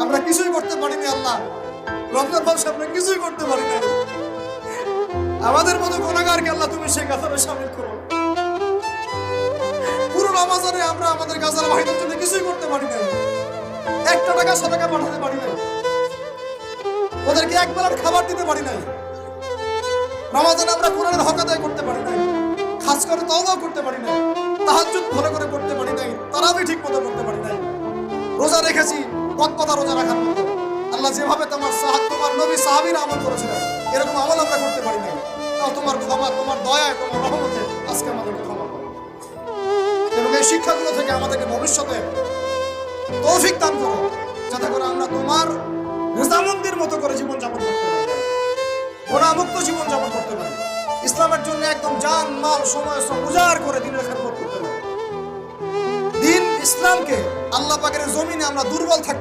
আমরা কিছুই করতে পারিনি আল্লাহ, রমজান মাসে আমরা কিছুই করতে পারি না। আমাদের মতো গুনাহগারকে আল্লাহ তুমি সেই কাতারে শামিল করো। পুরো রমজানে আমরা আমাদের গাজার ভাইদের জন্য কিছুই করতে পারি না, একটা টাকা সাদাকা পাঠাতে পারি না, ওদেরকে এক বেলার খাবার দিতে পারি নাই। রমজানে আমরা কোরআনের হক আদায় করতে পারি নাই, খাস করে তওবা করতে পারি নাই, তাহাজ্জুদ ভালো করে পড়তে পারি নাই, তারাবি ঠিক মতো করতে পারি নাই। রোজা রেখেছি কতটা রোজা রাখার মতো, আল্লাহ যেভাবে তোমার নবী সাহাবীরা আমল করেছিলেন এরকম আমল আমরা করতে পারি নাই। তাও তোমার ক্ষমা, তোমার দয়া, তোমার রহমতে আজকে আমাদেরকে ক্ষমা করো এবং এই শিক্ষাগুলো থেকে আমাদেরকে ভবিষ্যতে তৌফিক দান করো, যাতে করে আমরা তোমার রেজামন্দির মতো করে জীবনযাপন করতে পারি, গুনাহমুক্ত জীবনযাপন করতে পারি, ইসলামের জন্য একদম জান মাল সময় শ্রম উজাড় করে দিনের খেদমত করতে পারি। দিন ইসলামকে আল্লাহ পাকের জমিনে আমরা দুর্বল থাকতে